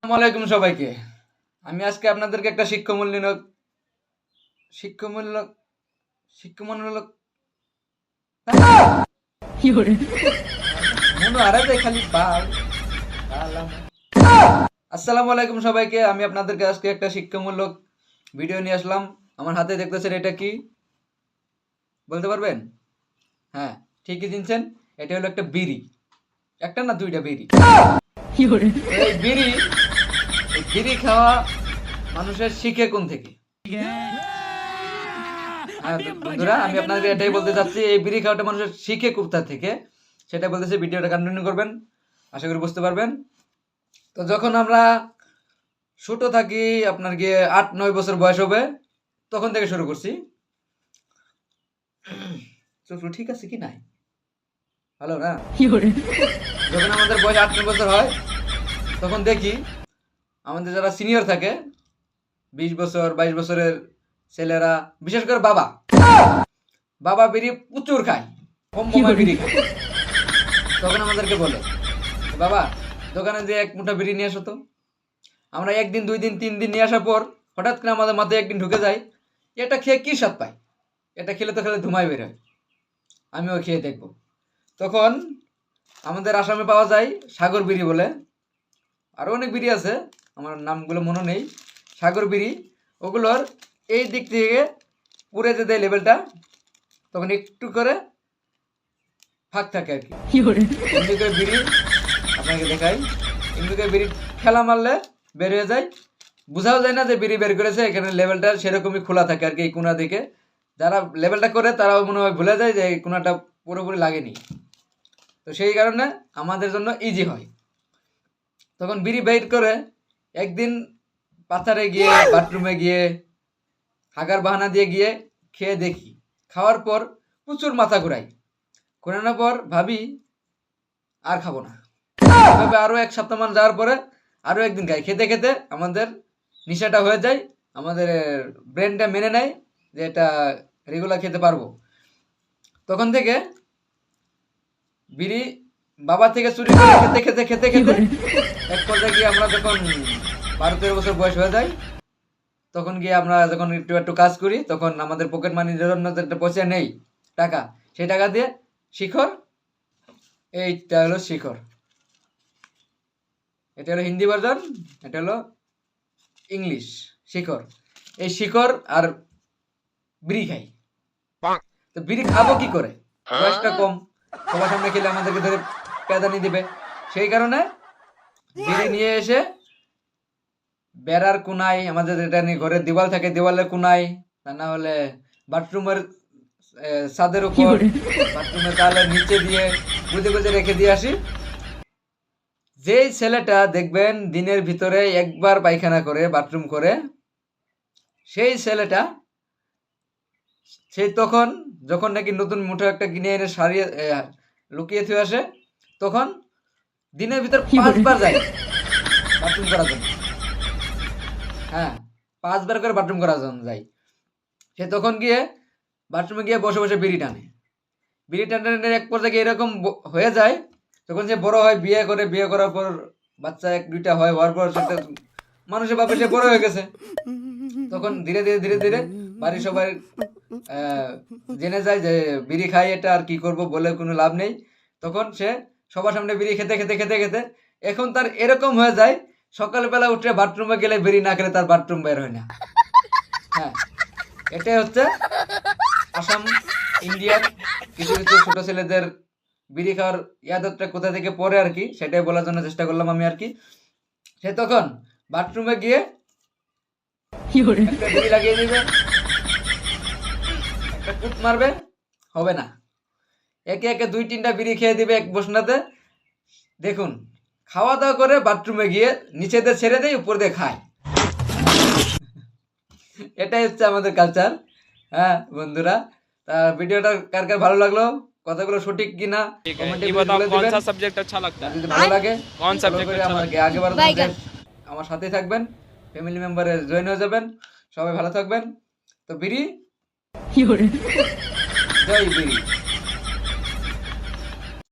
আসসালামু আলাইকুম সবাইকে। আমি আজকে আপনাদেরকে একটা শিক্ষামূলক শিক্ষামূলক মনে হারাতে খালি বাল বাল আমার। আসসালামু আলাইকুম সবাইকে। আমি আপনাদেরকে আজকে একটা শিক্ষামূলক ভিডিও নিয়ে আসলাম। আমার হাতে দেখতেছেন এটা কি বলতে পারবেন? হ্যাঁ, ঠিকই চিনছেন। এটা হলো একটা বিড়ি। একটা না দুইটা বিড়ি। এই বিড়ি খাওয়া মানুষের শিখে কোন থেকে? হ্যাঁ বন্ধুরা, আমি আপনাদের এটাই বলতে চাচ্ছি, এই বিড়ি খাওয়াটা মানুষের শিখে কোথা থেকে সেটা বলতেছি। ভিডিওটা কন্টিনিউ করবেন, আশা করি বুঝতে পারবেন। তো যখন আমরা ছোট থাকি, আপনার গিয়ে 8-9 বছর বয়স হবে, তখন থেকে শুরু করছি। চোখ ঠিক আছে কি নাই? ভালো না? যখন আমাদের বয়স 8-9 বছর হয়, তখন দেখি আমাদের যারা সিনিয়র থাকে, 20 বছর 22 বছরের ছেলেরা, বিশেষ করে বাবা বিড়ি প্রচুর খায়, কম বিড়ি খায়। তখন আমাদেরকে বলে, বাবা দোকানে যে এক মুঠা বিড়ি নিয়ে আসো তো। আমরা 1 দিন 2 দিন 3 দিন নিয়ে আসার পর হঠাৎ করে আমাদের মাথায় একদিন ঢুকে যায়, এটা খেয়ে কি স্বাদ পাই, এটা খেলে তো খেলে ধুমাই বের হয়, আমিও খেয়ে দেখব। তখন আমাদের আসামে পাওয়া যায় সাগর বিড়ি বলে, আরও অনেক বিড়ি আছে, আমার নামগুলো মনে নেই। সাগর বিড়ি, ওগুলোর এই দিক থেকে পুড়ে যে দেয় লেভেলটা, তখন একটু করে ফাঁক থাকে আর কি। এমনি করে বিড়ি আপনাকে দেখাই, এমনি করে বিড়ি খেলা মারলে বের হয়ে যায়, বোঝাও যায় না যে বিড়ি বের করেছে। এখানে লেভেলটা সেরকমই খোলা থাকে আর কি। এই কোনা দিকে যারা লেভেলটা করে তারাও মনে হয় ভুলে যায় যে এই কোনাটা পুরোপুরি লাগেনি। তো সেই কারণে আমাদের জন্য ইজি হয়। তখন বিড়ি বের করে একদিন পাথারে গিয়ে, বাথরুমে গিয়ে, হাগার বাহানা দিয়ে গিয়ে খেয়ে দেখি। খাওয়ার পর প্রচুর মাথা ঘোরানোর পর ভাবি আর খাবো না। এভাবে আরো 1 সপ্তাহ মান যাওয়ার পরে আরো একদিন খাই। খেতে খেতে আমাদের নেশাটা হয়ে যায়, আমাদের ব্রেনটা মেনে নেয় যে এটা রেগুলার খেতে পারবো। তখন থেকে বিড়ি বাবা থেকে চুরি করে খেতে খেতে খেতে খেতে এক পর্যায়ে গিয়ে আমরা যখন 12-13 বছর বয়স হয়ে যায়, তখন গিয়ে আমরা যখন একটু একটু কাজ করি, তখন আমাদের পকেট মানির জন্য একটা পয়সা নেই, টাকা, সেই টাকা দিয়ে শিখর, এইটা হলো শিখর, এটা হলো হিন্দি ভার্জন, এটা হলো ইংলিশ শিখর। এই শিখর আর বিড়ি খাই। তো বিড়ি খাবো কি করে? বয়সটা কম, সবার সামনে খেলে আমাদেরকে ধরে পেদানি দিবে। সেই কারণে বিড়ি নিয়ে এসে বেড়ার কোনায়, আমাদের যেটা নিয়ে ঘরের দেওয়াল থাকে, দেওয়ালের কোনায়, তা না হলে বাথরুমের ছাদের উপর, বাথরুমের তালের নিচে দিয়ে গুজে গুজে রেখে দিয়ে আসি। যেই ছেলেটা দেখবেন দিনের ভিতরে একবার পায়খানা করে, বাথরুম করে, সেই ছেলেটা সেই তখন যখন নাকি নতুন মুঠো একটা কিনে এনে সারিয়ে লুকিয়ে থুয়ে আসে, তখন দিনের ভিতর 5 বার যায় বাথরুম করার জন্য। হ্যাঁ, 5 বার করে বাথরুম করার জন্য যায়। সে তখন গিয়ে বাথরুমে গিয়ে বসে বসে বিড়ি টানে। বিড়ি টানে এক পর্যায়ে এরকম হয়ে যায়, তখন সে বড় হয়, বিয়ে করে, বিয়ে করার পর বাচ্চা 1-2টা হয়, হওয়ার পর সেটা মানুষের বাপে সে বড় হয়ে গেছে। তখন ধীরে ধীরে ধীরে ধীরে বাড়ির সবাই জেনে যায় যে বিড়ি খাই, এটা আর কি করব বলে কোনো লাভ নেই। তখন সে সবার সামনে বিড়ি খেতে খেতে খেতে খেতে এখন তার এরকম হয়ে যায়, সকালবেলা উঠে বাথরুমে গেলে বিড়ি না খেলে তার বাথরুম বের হয় না। হ্যাঁ, এটাই হচ্ছে আসাম, ইন্ডিয়ার কিছু কিছু ছোট ছেলেদের বিড়ি খাওয়ার ইয়াদতটা কোথা থেকে পড়ে আর কি, সেটাই বলার জন্য চেষ্টা করলাম আমি আর কি। সে তখন বাথরুমে গিয়ে একটা বিড়ি লাগিয়ে দিবে, একটা কুট মারবে, হবে না, একে একে 2-3টা বিড়ি খেয়ে দিবে এক বসনাতে। দেখুন, খাওয়া দাওয়া করে বাথরুমে গিয়ে নিচেদের ছেড়ে দেয়, উপর দিয়ে খায়। এটাই হচ্ছে আমাদের কালচার। হ্যাঁ বন্ধুরা, তা ভিডিওটা কার কার ভালো লাগলো, কথাগুলো সঠিক কিনা কমেন্টে বলে দিবেন। कौन सा सब्जेक्ट अच्छा लगता है? যদি ভালো লাগে कौन सब्जेक्ट अच्छा আমাকে लगता আগে বাড়াতে আমার সাথেই থাকবেন, ফ্যামিলি মেম্বারে জয়েন হয়ে যাবেন। সবাই ভালো থাকবেন। তো বিড়ি, জয় বিড়ি।